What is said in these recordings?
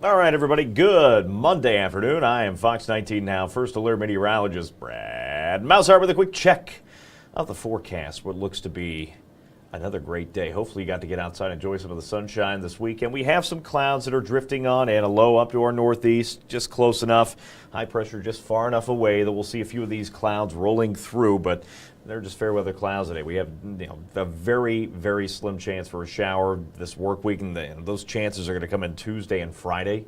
All right, everybody, good Monday afternoon. I am Fox 19 Now First Alert Meteorologist Brad Maushart with a quick check of the forecast. What looks to be another great day. Hopefully you got to get outside and enjoy some of the sunshine this weekend. We have some clouds that are drifting on and a low up to our northeast, just close enough. High pressure just far enough away that we'll see a few of these clouds rolling through, but they're just fair weather clouds today. We have a very, very slim chance for a shower this work week, and those chances are going to come in Tuesday and Friday.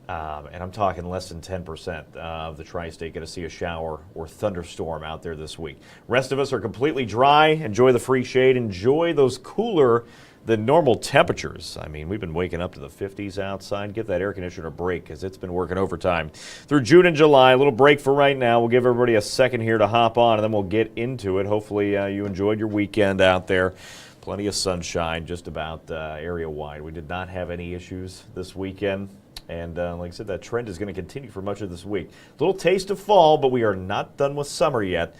And I'm talking less than 10% of the tri-state going to see a shower or thunderstorm out there this week. Rest of us are completely dry. Enjoy the free shade. Enjoy those cooler than normal temperatures. I mean, we've been waking up to the 50s outside. Give that air conditioner a break because it's been working overtime through June and July. A little break for right now. We'll give everybody a second here to hop on, and then we'll get into it. Hopefully you enjoyed your weekend out there. Plenty of sunshine just about area-wide. We did not have any issues this weekend. And like I said, that trend is going to continue for much of this week. A little taste of fall, but we are not done with summer yet.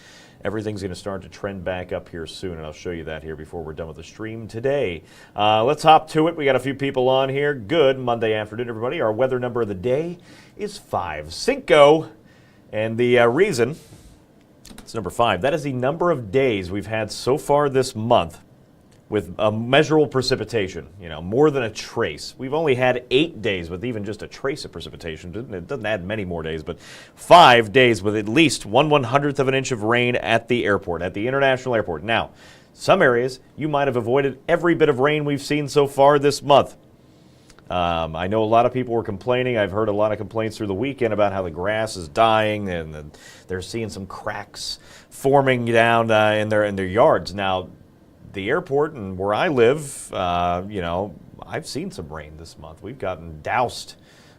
Everything's going to start to trend back up here soon, and I'll show you that here before we're done with the stream today. Let's hop to it. We got a few people on here. Good Monday afternoon, everybody. Our weather number of the day is 5 Cinco, and the reason it's number 5. That is the number of days we've had so far this month with a measurable precipitation, more than a trace. We've only had 8 days with even just a trace of precipitation. It doesn't add many more days, but 5 days with at least 1/100th of an inch of rain at the airport, at the international airport. Now, some areas, you might have avoided every bit of rain we've seen so far this month. I know a lot of people were complaining. I've heard a lot of complaints through the weekend about how the grass is dying and they're seeing some cracks forming down in their yards. Now, the airport and where I live, I've seen some rain this month. We've gotten doused.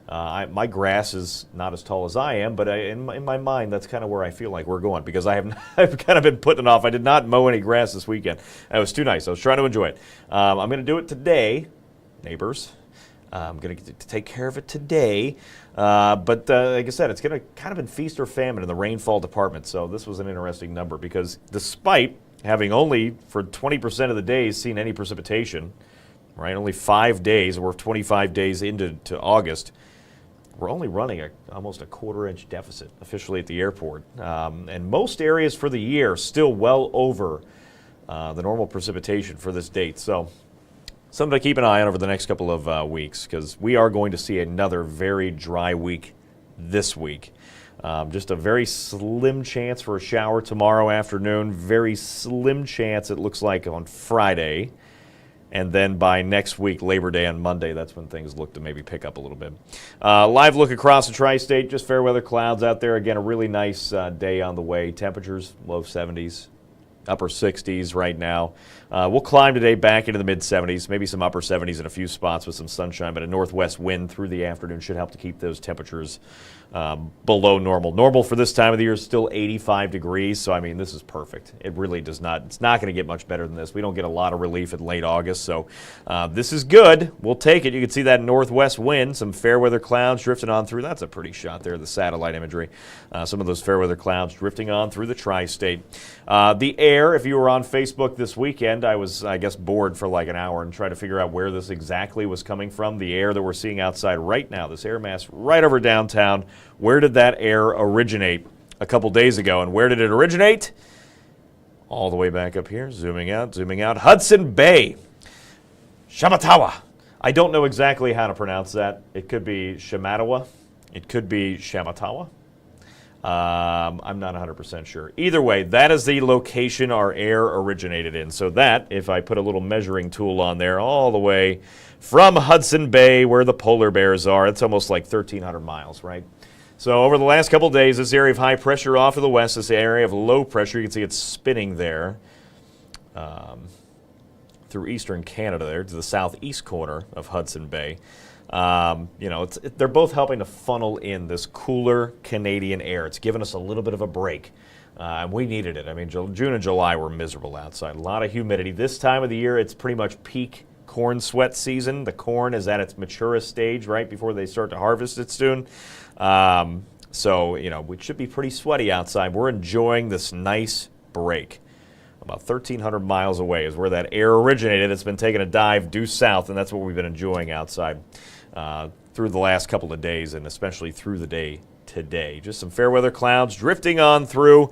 My grass is not as tall as I am, but in my mind, that's kind of where I feel like we're going because I've kind of been putting it off. I did not mow any grass this weekend. It was too nice. I was trying to enjoy it. I'm going to do it today, neighbors. I'm going to take care of it today. But like I said, it's going to kind of been feast or famine in the rainfall department. So this was an interesting number because despite having only for 20% of the days seen any precipitation, right? Only 5 days, we're 25 days into August. We're only running almost a quarter-inch deficit officially at the airport. And most areas for the year still well over the normal precipitation for this date. So something to keep an eye on over the next couple of weeks because we are going to see another very dry week this week. Just a very slim chance for a shower tomorrow afternoon. Very slim chance, it looks like, on Friday. And then by next week, Labor Day on Monday, that's when things look to maybe pick up a little bit. Live look across the tri-state, just fair weather clouds out there. Again, a really nice day on the way. Temperatures, low 70s. Upper 60s right now. We'll climb today back into the mid-70s, maybe some upper 70s in a few spots with some sunshine, but a northwest wind through the afternoon should help to keep those temperatures below normal. Normal for this time of the year is still 85 degrees, so I mean, this is perfect. It really does not, it's not going to get much better than this. We don't get a lot of relief in late August, so this is good. We'll take it. You can see that northwest wind, some fair weather clouds drifting on through. That's a pretty shot there, the satellite imagery. Some of those fair weather clouds drifting on through the tri-state. The air, if you were on Facebook this weekend, I was, I guess, bored for like an hour and tried to figure out where this exactly was coming from. The air that we're seeing outside right now, this air mass right over downtown, where did that air originate a couple days ago? And where did it originate? All the way back up here, zooming out, Hudson Bay, Shamatawa. I don't know exactly how to pronounce that. It could be Shamatawa. It could be Shamatawa. I'm not 100% sure. Either way, that is the location our air originated in. So that, if I put a little measuring tool on there, all the way from Hudson Bay, where the polar bears are, it's almost like 1,300 miles, right? So over the last couple of days, this area of high pressure off to the west, this area of low pressure, you can see it's spinning there through eastern Canada there to the southeast corner of Hudson Bay. They're both helping to funnel in this cooler Canadian air. It's given us a little bit of a break. We needed it. I mean, June and July were miserable outside. A lot of humidity. This time of the year, it's pretty much peak corn sweat season. The corn is at its maturest stage right before they start to harvest it soon. So, we should be pretty sweaty outside. We're enjoying this nice break. About 1,300 miles away is where that air originated. It's been taking a dive due south, and that's what we've been enjoying outside. through the last couple of days, and especially through the day today. Just some fair weather clouds drifting on through.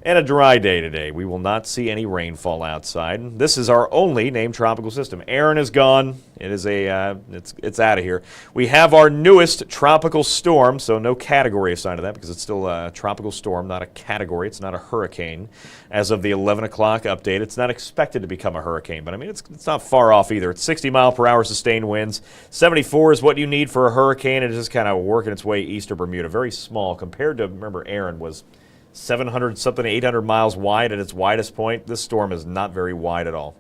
And a dry day today. We will not see any rainfall outside. This is our only named tropical system. Aaron is gone. It is it's out of here. We have our newest tropical storm, so no category assigned to that because it's still a tropical storm, not a category. It's not a hurricane. As of the 11 o'clock update, it's not expected to become a hurricane, but I mean, it's not far off either. It's 60 mile per hour sustained winds. 74 is what you need for a hurricane. It's just kind of working its way east of Bermuda. Very small compared to, remember, Aaron was 700 something, 800 miles wide at its widest point. This storm is not very wide at all.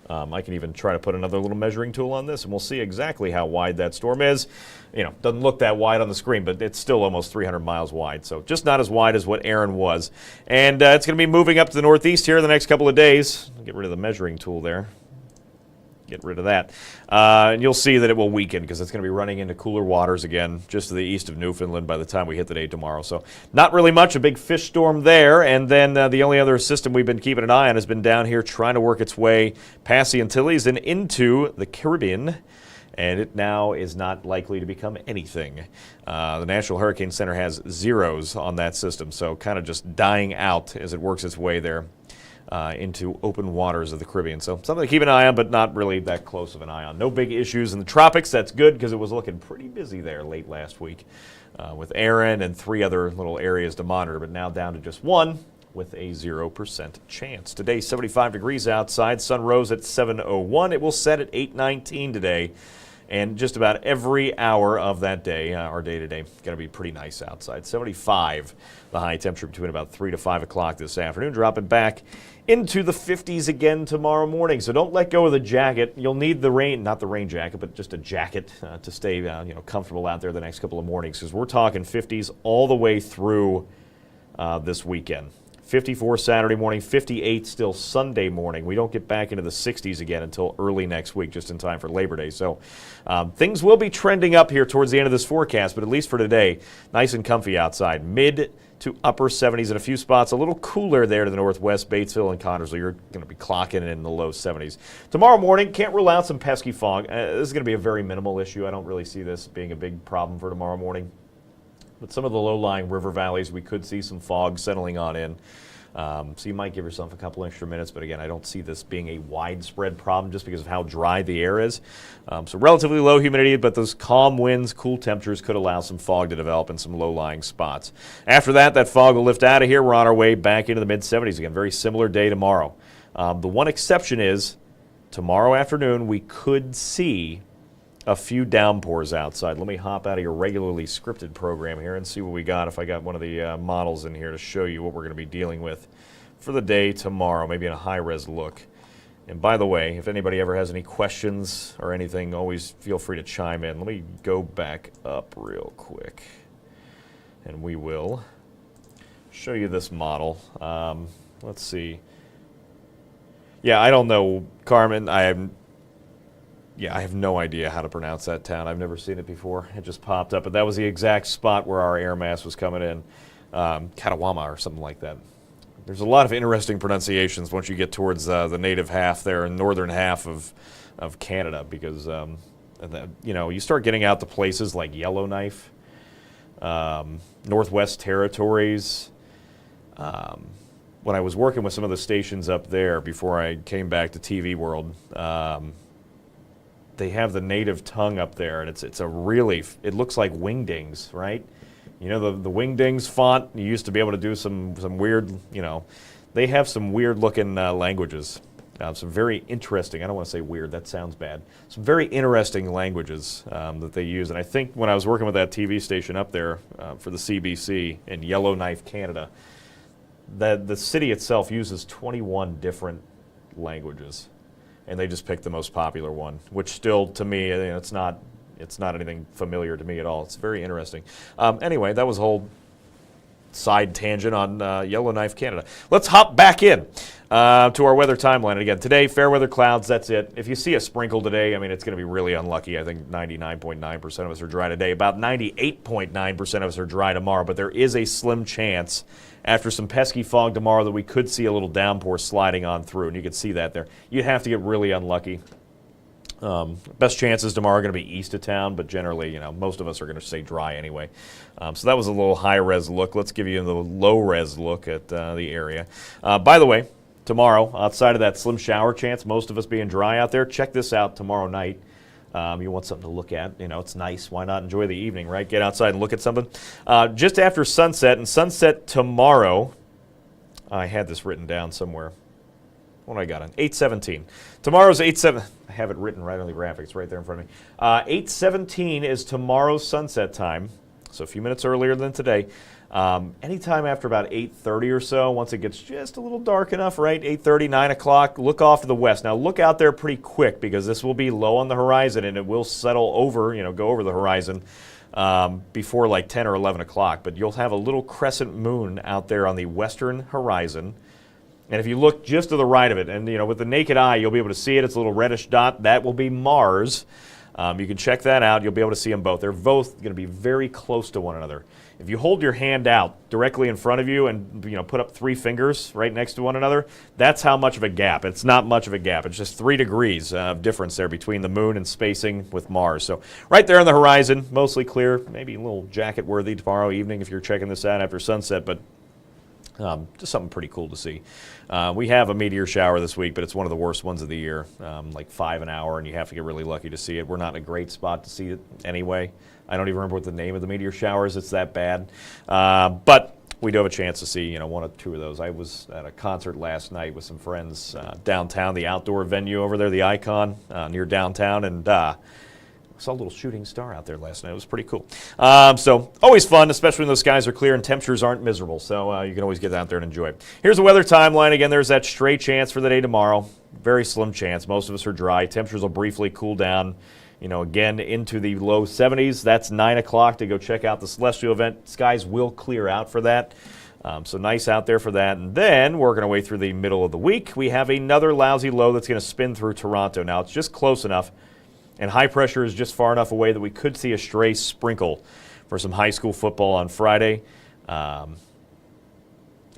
I can even try to put another little measuring tool on this, and we'll see exactly how wide that storm is. You know, doesn't look that wide on the screen, but it's still almost 300 miles wide, so just not as wide as what Aaron was. And it's going to be moving up to the northeast here in the next couple of days. Get rid of the measuring tool there. Get rid of that. And you'll see that it will weaken because it's going to be running into cooler waters again just to the east of Newfoundland by the time we hit the day tomorrow. So not really much, a big fish storm there. And then the only other system we've been keeping an eye on has been down here trying to work its way past the Antilles and into the Caribbean. And it now is not likely to become anything. The National Hurricane Center has zeros on that system, so kind of just dying out as it works its way there. Into open waters of the Caribbean. So something to keep an eye on, but not really that close of an eye on. No big issues in the tropics. That's good because it was looking pretty busy there late last week with Aaron and 3 other little areas to monitor, but now down to just 1 with a 0% chance. Today, 75 degrees outside. Sun rose at 7:01. It will set at 8:19 today. And just about every hour of that day, our day today, going to be pretty nice outside. 75, the high temperature between about 3 to 5 o'clock this afternoon, dropping back into the 50s again tomorrow morning. So don't let go of the jacket. You'll need the rain, not the rain jacket, but just a jacket to stay comfortable out there the next couple of mornings, because we're talking 50s all the way through this weekend. 54 Saturday morning, 58 still Sunday morning. We don't get back into the 60s again until early next week, just in time for Labor Day. So things will be trending up here towards the end of this forecast, but at least for today, nice and comfy outside. Mid to upper 70s in a few spots. A little cooler there to the northwest, Batesville and Connersville. You're going to be clocking in the low 70s. Tomorrow morning, can't rule out some pesky fog. This is going to be a very minimal issue. I don't really see this being a big problem for tomorrow morning. But some of the low-lying river valleys, we could see some fog settling on in. So you might give yourself a couple extra minutes, but again, I don't see this being a widespread problem just because of how dry the air is. So relatively low humidity, but those calm winds, cool temperatures could allow some fog to develop in some low-lying spots. After that, that fog will lift out of here. We're on our way back into the mid-70s again. Very similar day tomorrow. The one exception is tomorrow afternoon we could see a few downpours outside. Let me hop out of your regularly scripted program here and see what we got, if I got one of the models in here to show you what we're going to be dealing with for the day tomorrow, maybe in a high-res look. And by the way, if anybody ever has any questions or anything, always feel free to chime in. Let me go back up real quick, and we will show you this model. Let's see. Yeah, I don't know, Carmen. I have no idea how to pronounce that town. I've never seen it before. It just popped up, but that was the exact spot where our air mass was coming in, Catawama or something like that. There's a lot of interesting pronunciations once you get towards the native half there and northern half of Canada, because you start getting out to places like Yellowknife, Northwest Territories. When I was working with some of the stations up there before I came back to TV World, they have the native tongue up there, and it's a really, it looks like wingdings, right? You know, the wingdings font, you used to be able to do some weird, they have some weird looking languages. Some very interesting, I don't want to say weird, that sounds bad. Some very interesting languages that they use. And I think when I was working with that TV station up there for the CBC in Yellowknife, Canada, the city itself uses 21 different languages. And they just picked the most popular one, which still, to me, it's not anything familiar to me at all. It's very interesting. Anyway, that was a whole side tangent on Yellowknife, Canada. Let's hop back in to our weather timeline. And again, today, fair weather clouds, that's it. If you see a sprinkle today, I mean, it's going to be really unlucky. I think 99.9% of us are dry today. About 98.9% of us are dry tomorrow, but there is a slim chance after some pesky fog tomorrow that we could see a little downpour sliding on through, and you can see that there. You'd have to get really unlucky. Best chances tomorrow are going to be east of town, but generally, most of us are going to stay dry anyway. So that was a little high-res look. Let's give you the low-res look at the area. By the way, tomorrow, outside of that slim shower chance, most of us being dry out there, check this out tomorrow night. You want something to look at. It's nice. Why not enjoy the evening, right? Get outside and look at something. Just after sunset, and sunset tomorrow, I had this written down somewhere. What do I got on? 8:17. Tomorrow's 8:17. I have it written right on the graphics right there in front of me. 8:17 is tomorrow's sunset time, so a few minutes earlier than today. Anytime after about 8:30 or so, once it gets just a little dark enough, right? 8:30, 9 o'clock, look off to the west. Now look out there pretty quick because this will be low on the horizon and it will settle over, go over the horizon before like 10 or 11 o'clock. But you'll have a little crescent moon out there on the western horizon. And if you look just to the right of it, and with the naked eye, you'll be able to see it. It's a little reddish dot. That will be Mars. You can check that out. You'll be able to see them both. They're both going to be very close to one another. If you hold your hand out directly in front of you and put up 3 fingers right next to one another, that's how much of a gap. It's not much of a gap. It's just 3 degrees of difference there between the moon and spacing with Mars. So right there on the horizon, mostly clear. Maybe a little jacket worthy tomorrow evening if you're checking this out after sunset, but just something pretty cool to see. We have a meteor shower this week, but it's one of the worst ones of the year, like 5 an hour, and you have to get really lucky to see it. We're not in a great spot to see it anyway. I don't even remember what the name of the meteor shower is. It's that bad. But we do have a chance to see, 1 or 2 of those. I was at a concert last night with some friends downtown, the outdoor venue over there, the Icon, near downtown, and I saw a little shooting star out there last night. It was pretty cool. So always fun, especially when those skies are clear and temperatures aren't miserable. So you can always get out there and enjoy it. Here's the weather timeline. Again, there's that stray chance for the day tomorrow. Very slim chance. Most of us are dry. Temperatures will briefly cool down, again into the low 70s. That's 9 o'clock to go check out the celestial event. Skies will clear out for that. So nice out there for that. And then working our way through the middle of the week, we have another lousy low that's going to spin through Toronto. Now, it's just close enough. And high pressure is just far enough away that we could see a stray sprinkle for some high school football on Friday.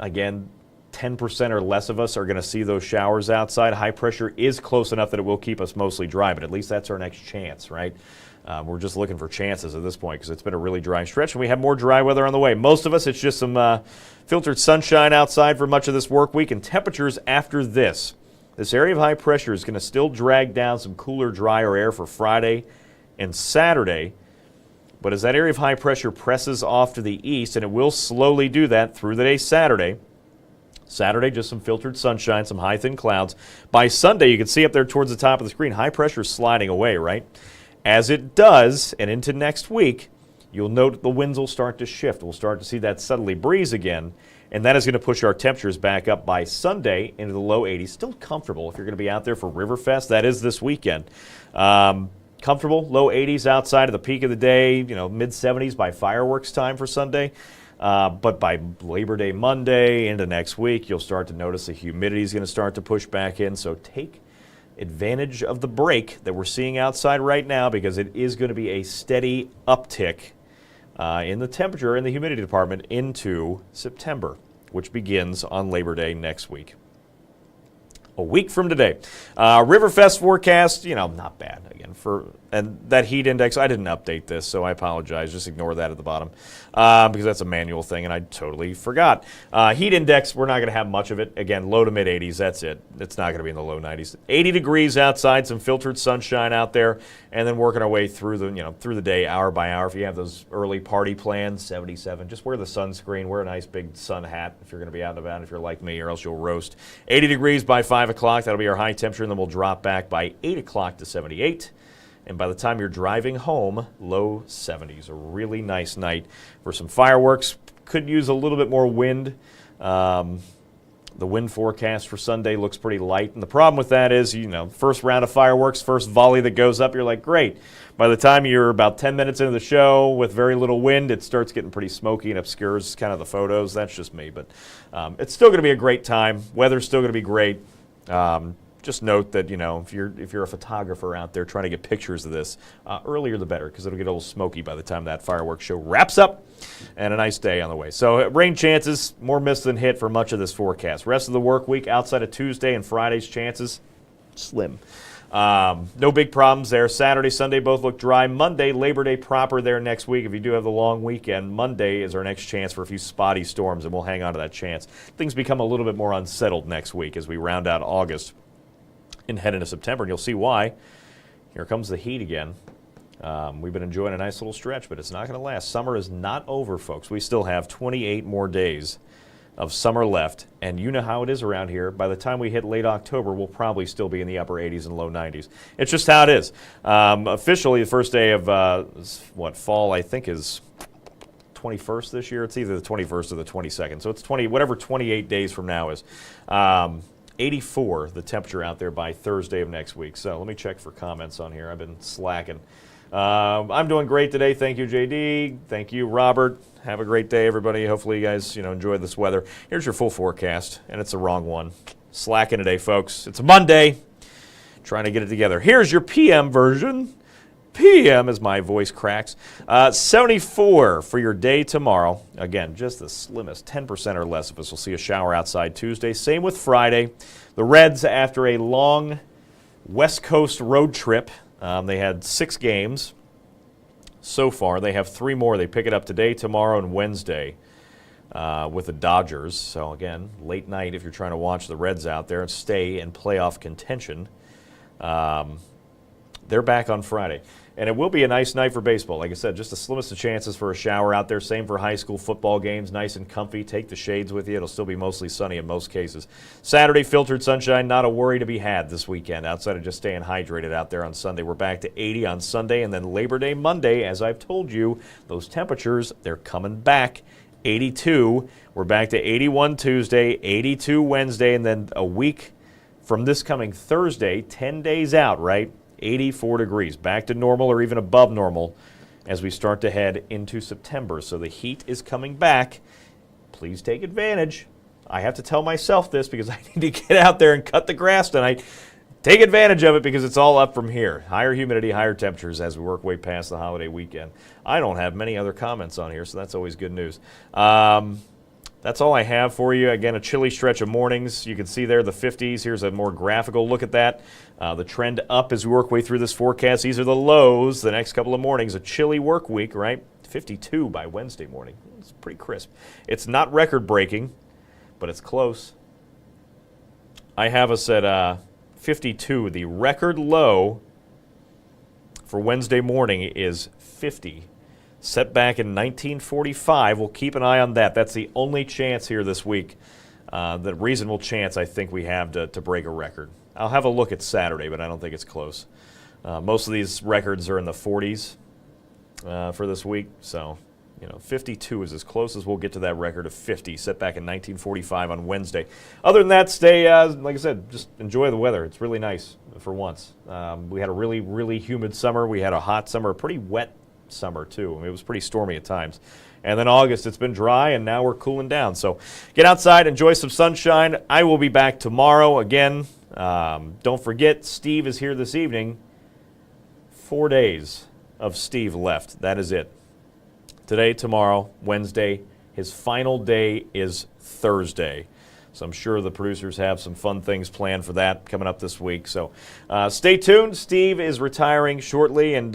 Again, 10% or less of us are going to see those showers outside. High pressure is close enough that it will keep us mostly dry, but at least that's our next chance, right? We're just looking for chances at this point because it's been a really dry stretch, and we have more dry weather on the way. Most of us, it's just some filtered sunshine outside for much of this work week, and temperatures after this. This area of high pressure is going to still drag down some cooler, drier air for Friday and Saturday. But as that area of high pressure presses off to the east, and it will slowly do that through the day Saturday, just some filtered sunshine, some high, thin clouds. By Sunday, you can see up there towards the top of the screen, high pressure is sliding away, right? As it does, and into next week, you'll note the winds will start to shift. We'll start to see that southerly breeze again. And that is going to push our temperatures back up by Sunday into the low 80s. Still comfortable if you're going to be out there for Riverfest. That is this weekend. Comfortable, low 80s outside of the peak of the day, mid 70s by fireworks time for Sunday. But by Labor Day Monday into next week, you'll start to notice the humidity is going to start to push back in. So take advantage of the break that we're seeing outside right now because it is going to be a steady uptick in the temperature in the humidity department into September, which begins on Labor Day next week. A week from today. Riverfest forecast, not bad. Again, and that heat index, I didn't update this, so I apologize. Just ignore that at the bottom because that's a manual thing, and I totally forgot. Heat index, we're not going to have much of it. Again, low to mid 80s, that's it. It's not going to be in the low 90s. 80 degrees outside, some filtered sunshine out there, and then working our way through the day, hour by hour. If you have those early party plans, 77, just wear the sunscreen, wear a nice big sun hat if you're going to be out and about, if you're like me, or else you'll roast. 80 degrees by 5 o'clock, that'll be our high temperature, and then we'll drop back by 8 o'clock to 78. And by the time you're driving home, low 70s. A really nice night for some fireworks. Could use a little bit more wind. The wind forecast for Sunday looks pretty light. And the problem with that is, first round of fireworks, first volley that goes up, you're like, great. By the time you're about 10 minutes into the show with very little wind, it starts getting pretty smoky and obscures kind of the photos. That's just me. But it's still going to be a great time. Weather's still going to be great. Just note that, if you're a photographer out there trying to get pictures of this, earlier the better, because it'll get a little smoky by the time that fireworks show wraps up, and a nice day on the way. So rain chances, more miss than hit for much of this forecast. Rest of the work week outside of Tuesday and Friday's chances, slim. No big problems there. Saturday, Sunday both look dry. Monday, Labor Day proper there next week. If you do have the long weekend, Monday is our next chance for a few spotty storms, and we'll hang on to that chance. Things become a little bit more unsettled next week as we round out August and head into September, and you'll see why. Here comes the heat again. We've been enjoying a nice little stretch, but it's not going to last. Summer is not over, folks. We still have 28 more days of summer left, and you know how it is around here. By the time we hit late October, we'll probably still be in the upper 80s and low 90s. It's just how it is. Officially, the first day of fall, I think, is 21st this year. It's either the 21st or the 22nd. So it's 28 days from now is. 84 the temperature out there by Thursday of next week. So let me check for comments on here. I've been slacking. I'm doing great today. Thank you, JD. Thank you, Robert. Have a great day, everybody. Hopefully you guys enjoy this weather. Here's your full forecast, and it's the wrong one. Slacking today, folks. It's Monday. Trying to get it together. Here's your PM version. PM as my voice cracks. 74 for your day tomorrow. Again, just the slimmest, 10% or less of us will see a shower outside Tuesday. Same with Friday. The Reds, after a long West Coast road trip, they had 6 games so far. They have 3 more. They pick it up today, tomorrow, and Wednesday with the Dodgers. So, again, late night if you're trying to watch the Reds out there and stay in playoff contention. They're back on Friday. And it will be a nice night for baseball. Like I said, just the slimmest of chances for a shower out there. Same for high school football games. Nice and comfy. Take the shades with you. It'll still be mostly sunny in most cases. Saturday, filtered sunshine. Not a worry to be had this weekend outside of just staying hydrated out there on Sunday. We're back to 80 on Sunday. And then Labor Day Monday, as I've told you, those temperatures, they're coming back. 82. We're back to 81 Tuesday, 82 Wednesday, and then a week from this coming Thursday, 10 days out, right? 84 degrees, back to normal or even above normal as we start to head into September. So the heat is coming back. Please take advantage. I have to tell myself this because I need to get out there and cut the grass tonight. Take advantage of it because it's all up from here. Higher humidity, higher temperatures as we work way past the holiday weekend. I don't have many other comments on here, so that's always good news. That's all I have for you. Again, a chilly stretch of mornings. You can see there the 50s. Here's a more graphical look at that. The trend up as we work way through this forecast. These are the lows the next couple of mornings. A chilly work week, right? 52 by Wednesday morning. It's pretty crisp. It's not record-breaking, but it's close. I have us at 52. The record low for Wednesday morning is 50. Set back in 1945. We'll keep an eye on that. That's the only chance here this week, the reasonable chance I think we have to break a record. I'll have a look at Saturday, but I don't think it's close. Most of these records are in the 40s for this week, so 52 is as close as we'll get to that record of 50, set back in 1945 on Wednesday. Other than that, stay, like I said, just enjoy the weather. It's really nice for once. We had a really, really humid summer. We had a hot summer, a pretty wet summer too. I mean, it was pretty stormy at times. And then August, it's been dry, and now we're cooling down. So get outside, enjoy some sunshine. I will be back tomorrow again. Don't forget, Steve is here this evening. 4 days of Steve left. That is it. Today, tomorrow, Wednesday. His final day is Thursday. So I'm sure the producers have some fun things planned for that coming up this week. So stay tuned. Steve is retiring shortly, and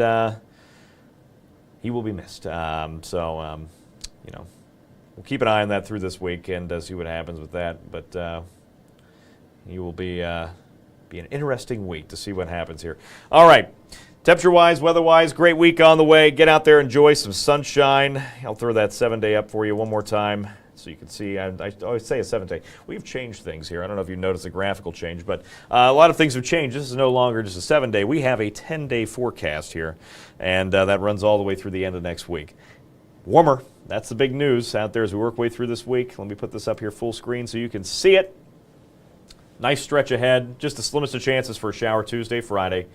he will be missed. We'll keep an eye on that through this week and see what happens with that. But he will be an interesting week to see what happens here. All right. Temperature-wise, weather-wise, great week on the way. Get out there, enjoy some sunshine. I'll throw that 7-day up for you one more time so you can see. I always say a 7-day. We've changed things here. I don't know if you noticed the graphical change, but a lot of things have changed. This is no longer just a 7-day. We have a 10-day forecast here, and that runs all the way through the end of next week. Warmer. That's the big news out there as we work way through this week. Let me put this up here full screen so you can see it. Nice stretch ahead. Just the slimmest of chances for a shower Tuesday, Friday.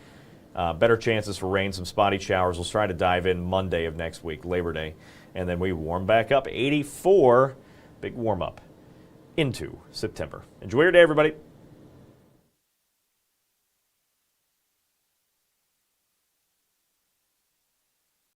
Better chances for rain, some spotty showers. We'll try to dive in Monday of next week, Labor Day. And then we warm back up. 84, big warm up into September. Enjoy your day, everybody.